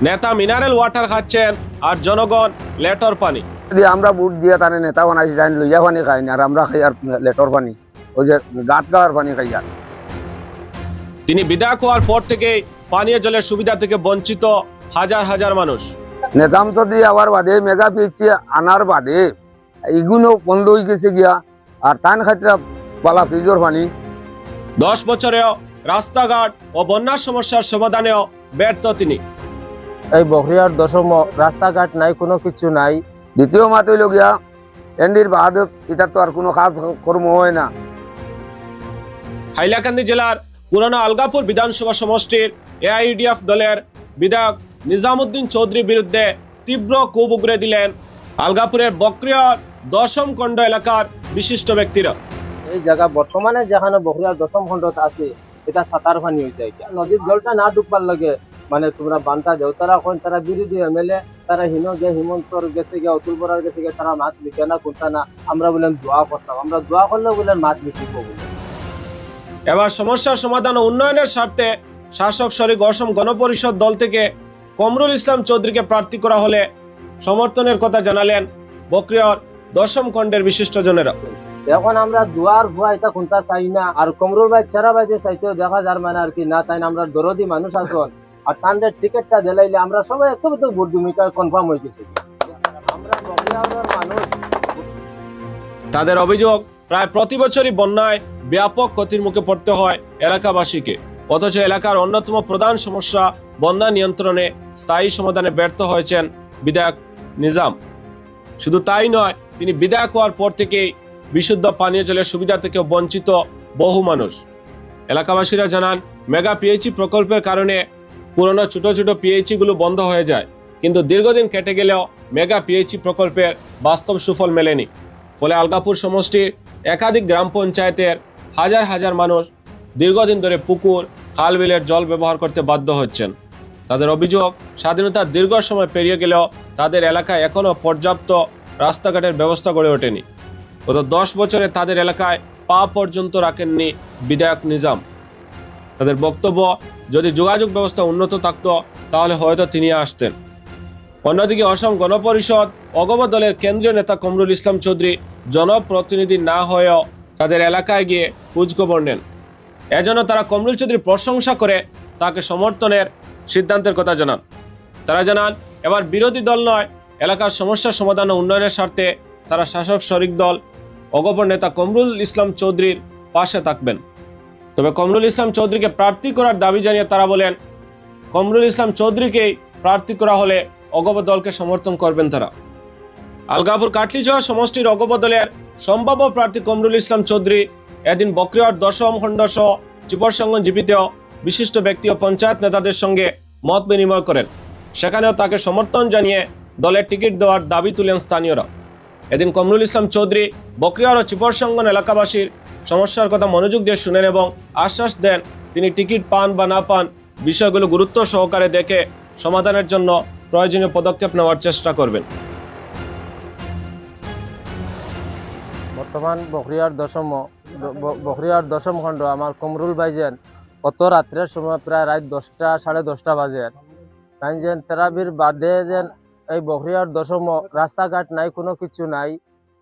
নেতা mineral water খাচ্ছেন আর জনগণ লেটর পানি। যদি আমরা বুট দিয়ে তানে নেতা বানাইছি জানি লইয়া পানি খাই না, আর আমরা খাই আর লেটর পানি, ওই যে গাত গাওয়ার পানি খাই। আর তিনি বিধায়ক হওয়ার পর থেকেই পানীয় জলের সুবিধা থেকে বঞ্চিত হাজার হাজার মানুষ। নেতাম যদি আবার বাদে মেগা পিএইচি আনার বাদে এগুলো বন্ধ হয়ে গেছে গিয়া, আর তান খাতিরা পালা ফ্রিজর পানি। 10 বছরেও রাস্তাঘাট ও বন্যার সমস্যার সমাধানেও ব্যর্থ তিনি। এই বখরিয়ার দশম রাস্তাঘাট নাই, কোনো কিছু নাই। দ্বিতীয় মাত হইল গিয়া এনডির বাদ এটার তো আর কোনো কাজ কর্ম হয় না। হাইলাকান্দি জেলার পুরানো আলগাপুর বিধানসভা সমষ্টির এআইইউডিএফ দলের বিধায়ক নিজামুদ্দিন চৌধুরীর বিরুদ্ধে তীব্র ক্ষোভ উগরে দিলেন আলগাপুরের বকরিয়ার দশম খণ্ড এলাকার বিশিষ্ট ব্যক্তিরা। এই জায়গা বর্তমানে যেখানে বখরিয়ার দশম খণ্ডত আছে, এটা সাঁতার পানি হয়ে যায়। নদীর জলটা না ডুববার লাগে মানে তোমরা বান্তা দেও। তারা কোন তারা বিরোধী এমএলএ, তারা হিনো গে হিমন্তর গেছে গিয়ে অতুল বরার গেছে গিয়ে, তারা মাছ লিখে না কোনটা না। আমরা বলেন দোয়া করতাম, আমরা দোয়া করলে বলেন মাছ লিখিব বলে। এবার সমস্যার সমাধান ও উন্নয়নের স্বার্থে শাসক শরিক অসম গণপরিষদ দল থেকে কমরুল ইসলাম চৌধুরীকে প্রার্থী করা হলে সমর্থনের কথা জানালেন বকরিয়ার দশম খণ্ডের বিশিষ্টজনেরা। এখন আমরা দুয়ার ভুয়া এটা কোনটা চাই না, আর কমরুল ভাই চেরা ভাই যে চাইতেও দেখা যার মানে আর কি না, তাই না আমরা দরদি মানুষ আসন। আর তাদের টিকিটটা দিলাইলে আমরা সবাই একদম তো ভোট ভূমিকা কনফার্ম হয়ে গেছি। আমরা বকরিয়ার মানুষ। তাদের অভিযোগ, প্রায় প্রতি বছরই বন্যায় ব্যাপক ক্ষতির মুখে পড়তে হয় এলাকাবাসীকে, অথচ এলাকার অন্যতম প্রধান সমস্যা বন্যা নিয়ন্ত্রণে স্থায়ী সমাধানে ব্যর্থ হয়েছেন বিধায়ক নিজাম। শুধু তাই নয়, তিনি বিধায়ক হওয়ার পর থেকেই বিশুদ্ধ পানীয় জলের সুবিধা থেকে বঞ্চিত বহু মানুষ। এলাকাবাসীরা জানান, মেগা পিএইচি প্রকল্পের কারণে পুরনো ছোট ছোট পিএইচি গুলো বন্ধ হয়ে যায়, কিন্তু দীর্ঘদিন কেটে গেলেও মেগা পিএইচি প্রকল্পের বাস্তব সুফল মেলেনি। ফলে আলগাপুর সমষ্টির একাধিক গ্রাম পঞ্চায়েতের হাজার হাজার মানুষ দীর্ঘদিন ধরে পুকুর খাল বিলের জল ব্যবহার করতে বাধ্য হচ্ছেন। তাদের অভিযোগ, স্বাধীনতার দীর্ঘ সময় পেরিয়ে গেলেও তাদের এলাকায় এখনও পর্যাপ্ত রাস্তাঘাটের ব্যবস্থা গড়ে ওঠেনি। গত 10 বছরে তাদের এলাকায় পা পর্যন্ত রাখেননি বিধায়ক নিজাম। তাদের বক্তব্য, যদি যোগাযোগ ব্যবস্থা উন্নত থাকতো তাহলে হয়তো তিনি আসতেন। অন্যদিকে অসম গণপরিষদ অগব দলের কেন্দ্রীয় নেতা কমরুল ইসলাম চৌধুরী জনপ্রতিনিধি না হয়েও তাদের এলাকায় গিয়ে খোঁজখবর নেন। এজন্য তারা কমরুল চৌধুরীর প্রশংসা করে তাকে সমর্থনের সিদ্ধান্তের কথা জানান। তারা জানান, এবার বিরোধী দল নয়, এলাকার সমস্যার সমাধান ও উন্নয়নের স্বার্থে তারা শাসক শরিক দল অগপর নেতা কমরুল ইসলাম চৌধুরীর পাশে থাকবেন। তবে কমরুল ইসলাম চৌধুরীকে প্রার্থী করার দাবি জানিয়ে তারা বলেন, কমরুল ইসলাম চৌধুরীকেই প্রার্থী করা হলে অগপ দলকে সমর্থন করবেন তারা। আলগাপুর কাটলিচোয়া সমষ্টির অগপ দলের সম্ভাব্য প্রার্থী কমরুল ইসলাম চৌধুরী এদিন বকরিয়ার দশম খণ্ড সহ চিপরসঙ্গন জিপিতেও বিশিষ্ট ব্যক্তি ও পঞ্চায়েত নেতাদের সঙ্গে মত বিনিময় করেন। সেখানেও তাকে সমর্থন জানিয়ে দলের টিকিট দেওয়ার দাবি তুলেন স্থানীয়রা। এদিন কমরুল ইসলাম চৌধুরী বকরিয়ার ও চিপরসঙ্গন এলাকাবাসীর সমস্যার কথা মনোযোগ দিয়ে শুনেন এবং আশ্বাস দেন, তিনি টিকিট পান বা না পান বিষয়গুলো গুরুত্ব সহকারে দেখে সমাধানের জন্য প্রয়োজনীয় পদক্ষেপ নেওয়ার চেষ্টা করবেন। বর্তমান বখরিয়ার দশম খণ্ড আমার কমরুল ভাইজেন অত রাত্রের সময় প্রায় রাত 10টা 10:30 বাজে তাই যেন তেরাবির বাদে যেন এই বখরিয়ার দশম রাস্তাঘাট নাই, কোনো কিছু নাই।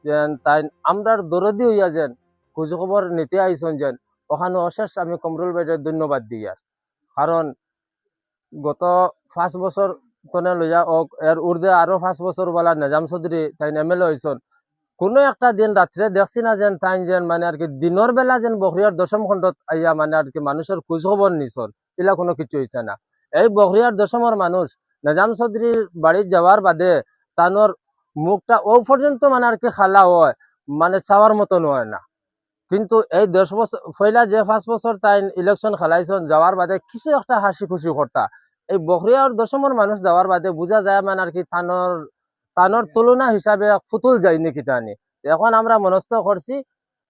যেন তাই আমরার দরদি হইয়া যেন খোঁজ খবর নিতে আইসন, যেন ওখানে অশেষ আমি কমরুল ভাইয়ের ধন্যবাদ দিই। আর কারণ গত 5 বছর তনে লইয়া এর ঊর্ধ্বে আরো 5 বছর বেলা নিজাম চৌধুরী তাই এমএলএ হয়েছেন। কোনো একটা দিন রাত্রে দেখছি না যেন তাই যেন মানে আর কি দিনের বেলা যেন বখরিয়ার দশম খণ্ডত আইয়া মানে আর কি মানুষের খোঁজ খবর নিছন, এলা কোনো কিছু হয়েছে না। এই বখরিয়ার দশমের মানুষ নিজাম চৌধুরীর বাড়ির যাওয়ার বাদে তানোর মুখটা ও পর্যন্ত মানে আর কি খালা হয়, মানে চাওয়ার মতন হয় না। কিন্তু এই 10 বছর পয়লা যে 5 বছর তাই ইলেকশন খেলাইছেন, যাওয়ার বাদে কিছু একটা হাসি খুশি করতা। এই বখরিয়ার দশমের মানুষ যাওয়ার বাদে বোঝা যায় মানে আর কি তানোর তুলনা হিসাবে ফুতুল যায় নাকি তানি। এখন আমরা মনস্থ করছি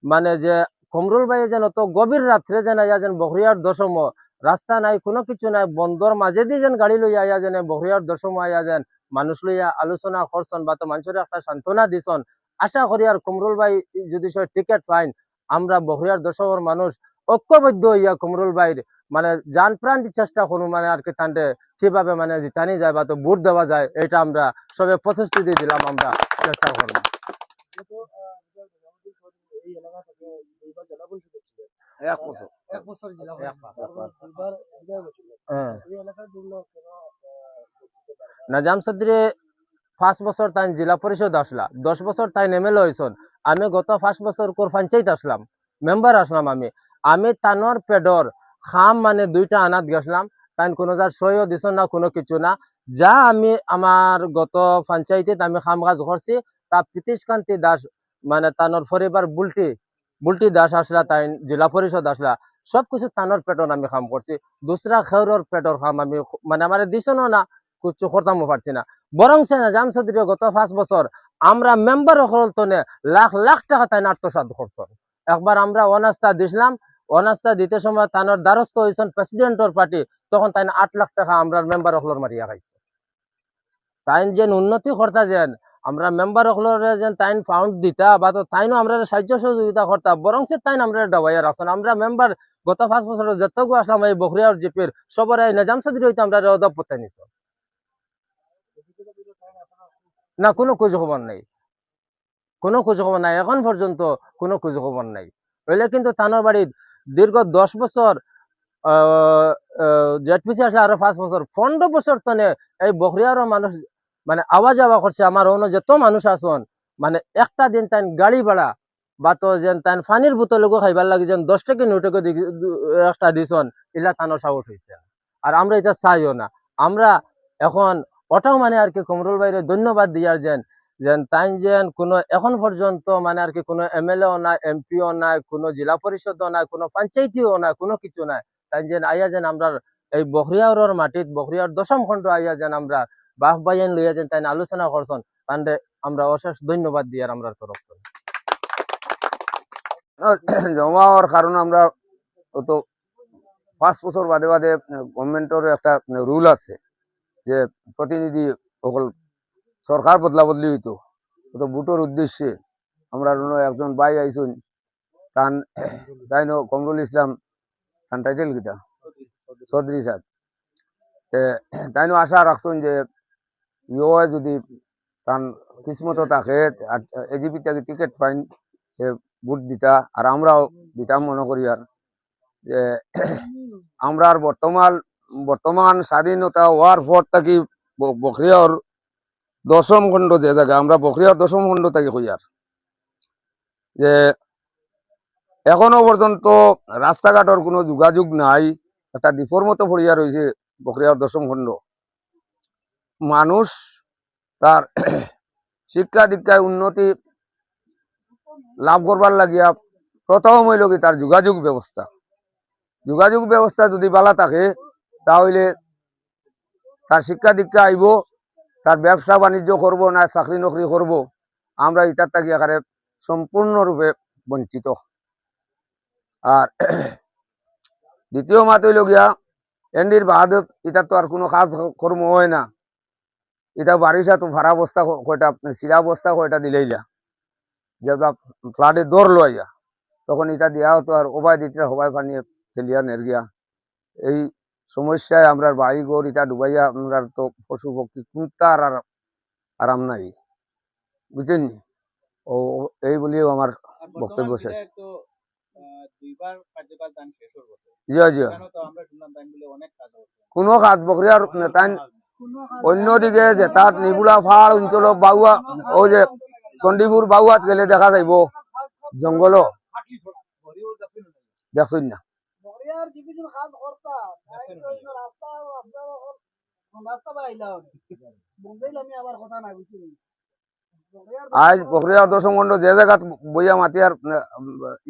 মানে যে কমরুল ভাই যেন তো গভীর রাত্রে যেন আইয়া যেন বখরিয়ার দশম রাস্তা নাই, কোনো কিছু নাই, বন্দর মাঝে দিয়ে যেন গাড়ি লইয়া আইয়া যেন বখরিয়ার দশম আইয়া যেন মানুষ লইয়া আলোচনা করছেন বা তো মানুষের একটা সান্ত্বনা দিছন। আশা করি আর কমরুল ভাই যদি টিকিট পাইন, আমরা বখরিয়ার দশমের মানুষ ঐক্যবদ্ধ হইয়া কমরুল ভাইয়ের মানে জান প্রাণ দিয়ে চেষ্টা করুন মানে আর কি তান্ডে কিভাবে মানে জিতানি যায় বা তো ভোট দেওয়া যায় এটা আমরা সবে প্রতিশ্রুতি দিলাম আমরা চেষ্টা করবো। এক বছর হ্যাঁ। নাজাম চৌধুরী 5 বছর তাই জেলা পরিষদ আসলা, 10 বছর তাই এমএলএ হয়েছেন। আমি গত 5 বছর কোর পঞ্চায়েত আসলাম, মেম্বার আসলাম। আমি তানোর পেডর খাম মানে 2টা আনাত গেছিলাম, তাই কোনো যার সইও দিছ না কোনো কিছু না। যা আমি আমার গত পঞ্চায়েতে আমি খাম কাজ করছি তা প্রীতিশ কান্তি দাস মানে তানোর পরিবার বুলটি বুলটি দাস আসলা, তাই জেলা পরিষদ আসলা, সবকিছু তানোর পেটর আমি কাম করছি। দুসরা খেউরর পেটর কাম আমি মানে আমার দিছ না কিছু করতামও পারছি না। বরং সে নাজাম চৌধুরী গত 5 বছর আমরা মেম্বার হলতনে লাখ লাখ টাকা তাই আত্মসাৎ করছেন। একবার আমরা অনাস্থা দিছিলাম, অনাস্থা দিতে সময় তানোর দ্বারস্থ হয়েছেন প্রেসিডেন্টর পার্টি, তখন তাই 8 লাখ টাকা আমরা মেম্বার হলর মারিয়া খাইছে। তাই যেন উন্নতি করতা যেন আমরা মেম্বার হলরে যেন তাইন ফাউন্ড দিতা বা তো তাইনও আমরা সাহায্য সহযোগিতা করতা, বরং সে তাইন আমরা ডাবাইয়া রাখছেন। আমরা মেম্বার গত 5 বছর যতগু আসলাম এই বখরিয়ার জিপির সবার এই নাজাম চৌধুরী হইতে আমরা অদপ পত্তা নিছ না, কোনো খোঁজ খবর নাই, কোনো খোঁজ খবর নাই এখন পর্যন্ত, কোনো খোঁজ খবর নাই। হইলে কিন্তু তানোর বাড়ির দীর্ঘ 10 বছর জেটপিসি আসলে আরো 5 বছর 15 বছর তনে এই বখরিয়ারও মানুষ মানে আওয়া যাওয়া করছে। আমার অন্য যত মানুষ আসন মানে একটা দিন তাই গাড়ি ভাড়া বা তো যেন তাই পানির বোতলগো খাইবার লাগে যেন 10 টাকা নোটকে একটা দিছন, এলা তানোর সাহস হয়েছে। আর আমরা এটা চাইও না। আমরা এখন ওটাও মানে আর কি কমরুল ভাইরে ধন্যবাদ দিয়ার যেন যেন তাই যেন কোনো এখন পর্যন্ত মানে আর কি কোনো এমএলএও নাই, এমপিও নাই, কোনো জেলা পরিষদও নাই, কোনো পঞ্চায়েতিও নাই, কোনো কিছু নাই। তাই যেন আইয়া যেন আমরা এই বখরিয়ার মাটিত বখরিয়ার 10ম খণ্ড আইয়া যেন আমরা বাহ বাইন লইয়া যেন তাই আলোচনা করছেন, তান্ডে আমরা অশেষ ধন্যবাদ দিয়ার আমরা তরফ থেকে। জমা হওয়ার কারণ আমরা তো 5 বছর বাদে বাদে গভর্নমেন্টের একটা রুল আছে যে প্রতিনিধি সকল সরকার বদলা বদলি হইতো, তো ভোটের উদ্দেশ্যে আমরা একজন ভাই আইসুন তান তাই কমরুল ইসলাম, তান টাইটেল কিটা চৌধুরী সাহেব, তাই আশা রাখছেন যে ইয়ে যদি তান কিসমত থাকে এজিপি থেকে টিকিট পাইন সে ভোট দিতা আর আমরাও দিতাম মনে করি। আর যে আমরা বর্তমান স্বাধীনতা হওয়ার পর থাকি বখরিয়ার 10ম খণ্ড যে জায়গা আমরা বখরিয়ার 10ম খণ্ড থাকি কইয়ার যে এখনো পর্যন্ত রাস্তাঘাটের কোনো যোগাযোগ নাই, একটা দ্বীপর মতো পড়িয়া রয়েছে বখরিয়ার 10ম খণ্ড। মানুষ তার শিক্ষা দীক্ষায় উন্নতি লাভ করবার লাগিয়া প্রথম হইল কি তার যোগাযোগ ব্যবস্থা। যোগাযোগ ব্যবস্থা যদি ভালো থাকে তাহলে তার শিক্ষা দীক্ষা আইব, তার ব্যবসা বাণিজ্য করব না চাকরি নকরি করব, আমরা ইটার থাকি এখানে সম্পূর্ণরূপে বঞ্চিত। আর দ্বিতীয় মাত হইল গিয়া এন্ডির বাদ ইটার তো আর কোনো কাজ কর্ম হয় না, এটা বারিশা তো ভাড়া বস্তা কয়টা সিরা বস্তা কয়টা দিলেইলা যেটা ফ্লাডে দৌড় লইয়া তখন এটা দেওয়া হতো আর ওবাই দিতে সবাই পানি ফেলিয়া নেরগিয়া। এই সমস্যায় আমরা বাড়ি ঘর ইটা ডুবাইয়া আমরা তো পশু পক্ষী কোনটার আর আরাম নাই, বুঝছেন। ও এই বলিও আমার বক্তব্য শেষ। জি জি কোনো কাজ বকরিয়ার তাই অন্যদিকে যে তার নিগুলা ফাড় অঞ্চল বাউয়া ও যে চণ্ডীপুর বাউয়াত গেলে দেখা যাইব জঙ্গল দেখছেন না। আজ বকরিয়া 10ম খণ্ড যে জায়গাত বইয়া মাতিয়ার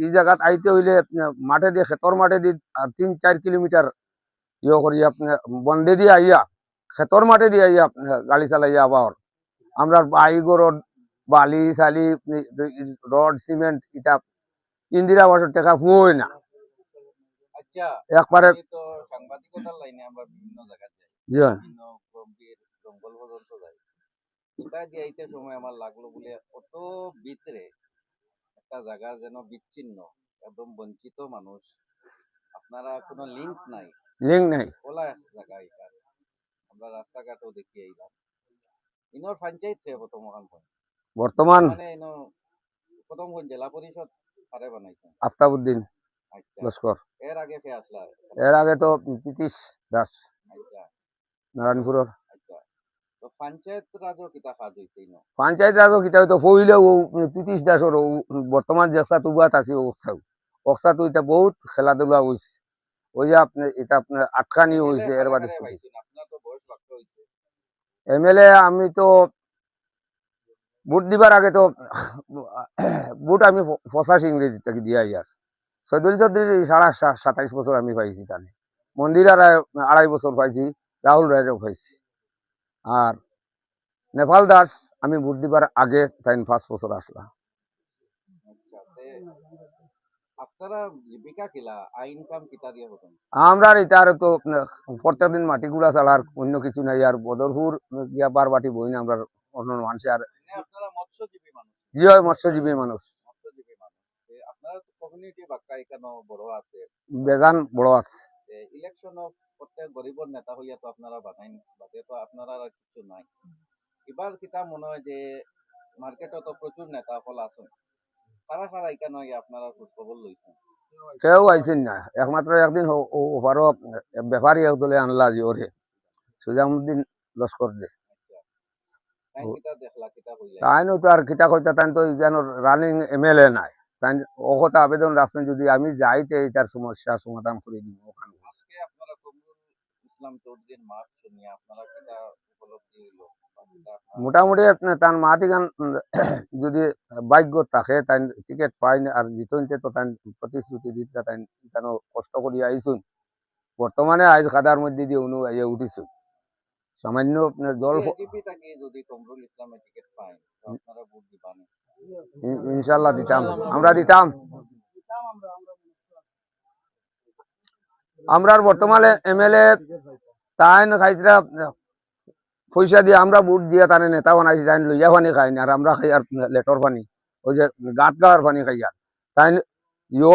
এই জায়গাত আইতে হইলে মাঠে দিয়ে খেতর মাঠে দিয়ে 3-4 কিলোমিটার ইয়ে করিয়া বন্ধে দিয়ে আইয়া খেতর মাঠে দিয়ে আইয়া গাড়ি চালাইয়া আবার আমরা বাইগরড বালি চালি রড সিমেন্ট ইটা ইন্দিরা আবাসের টাকা ফুয় না একবারে। সাংবাদিকতার লাইনে আমরা বিভিন্ন জায়গায় যাই, জি বিভিন্ন গম্ভীর জঙ্গল পর্যন্ত যাই। ওটা যাইতে সময় আমার লাগলো বলে অত ভিতরে একটা জায়গা যেন বিচ্ছিন্ন, একদম বঞ্চিত মানুষ আপনারা কোনো লিঙ্ক নাই, লিঙ্ক নাই। খোলা জায়গা এটা, আমরা রাস্তাঘাটও দেখি এইলাম। ইনোর পঞ্চায়েত কে প্রথম ওখান বর্তমান মানে ইনো প্রথম কোন জেলা পরিষদ পারে বানাইছেন? আফতাবউদ্দিন আচ্ছা, লস্কর। এর আগে কে আসলা? এর আগে তো নীতিশ দাস আচ্ছা নারায়ণপুরের। আচ্ছা, তো পঞ্চায়েত রাজও কিতা কাজ হইছে ইনো? পঞ্চায়েত রাজও কিতা হইতো পहिले ও নীতিশ দাসর ও বর্তমান যেসা তুবাত আছে ওকসাও ওকসা তো এটা বহুত খেলাধুলা হইছে। ওই যে আপনি এটা আপনার আটকানি হইছে এর বাদে ছুটি। পাইছেন আপনার তো বয়স বাক্য হইছে। এমএলএ আমি তো ভোট দিবার আগে তো ভোট আমি 85 ইংরেজি থেকে দিয়া ইয়ার সৈদুল চৌধুরী 27.5 বছর আমি পাইছি তানে। মন্দির আর 2.5 বছর পাইছি, রাহুল রায়েরও পাইছি। আর নেপাল দাস আমি ভোট দিবার আগে তাই 5 বছর আসলা। আচ্ছা, আপনারা জীবিকা কিলা আই ইনকাম কিতা দিয়ে হতেন? আমরা এটার তো প্রত্যেকদিন মাটি গুড়া ছাড়ার অন্য কিছু নাই। আর বদরপুর গিয়া বারবাটি বই না আমরা অন্য মানুষে আর আপনারা মৎস্যজীবী মানুষ, জি হয় মৎস্যজীবী মানুষ মৎস্যজীবী মানুষ। আপনারা তো কমিউনিটি বাক্কা এখানে বড় আছে, বেজান বড় আছে। ইলেকশন প্রত্যেক গরিবর নেতা হইয়া তো আপনারা বানাইন, বাদে তো আপনারা আর কিছু নাই। এবার কিতা মনে হয় যে মার্কেটে তো প্রচুর নেতা ফল আছে, কারা কারা এখানে আপনারা খোঁজ খবর লইছেন? কেউ আইসেন না। একমাত্র একদিন ওভারও ব্যাপারী একদলে আনলা যে ওরে সুজামুদ্দিন লস্কর দে তাই কিতা দেখলা কিতা হইলা? তাইনও তো আর কিতা কইতা তাই তো ইগান রানিং এমএলএ নাই। তাই ও কথা আবেদন রাখছেন যদি আমি যাইতে এটার সমস্যা সমাধান করে দিব ওখানে। আজকে আপনারা কমরুল ইসলাম চৌধুরীর মাঠ শুনিয়ে আপনারা কিতা উপলব্ধি হইল? মোটামুটি তার মাটি গান যদি ভাগ্য থাকে তাই টিকিট পাই আর জিতনতে তো তাই প্রতিশ্রুতি দিতে তাই কেন কষ্ট করি আইসুন। বর্তমানে আইজ খাদার মধ্যে দিয়ে উনু আইয়া উঠিছুন। সামান্য দল এজিপি থেকে যদি কমরুল ইসলামের টিকিট পায় তো আপনারা ভোট দিবেন? ইনশাল্লাহ দিতাম, আমরা দিতাম। আমরা বর্তমানে এমএলএ তাই খাইতরা পয়সা দিয়ে আমরা ভোট দিয়ে তানে নেতা বানাইছি, তাই লইয়া পানি খাই না আর আমরা খাই আর লেটর পানি, ওই যে গাত গাওয়ার পানি খাই আর তাই ইও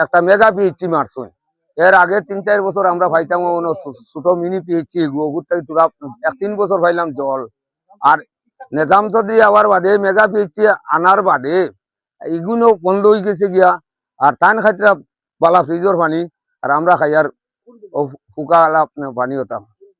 একটা মেগা পিএইচি মারছুন। এর আগে 3-4 বছর আমরা পাইতাম ছোট মিনি পিএইচি গোগুর থেকে তোরা 1-3 বছর পাইলাম জল। আর নিজাম চৌধুরী আবার বাদে মেগা পিএইচি আনার বাদে এগুলো বন্ধ হয়ে গেছে গিয়া। আর তান খাইতরা বালা ফ্রিজর পানি আর আমরা খাই আর ফুকা পানি হতাম।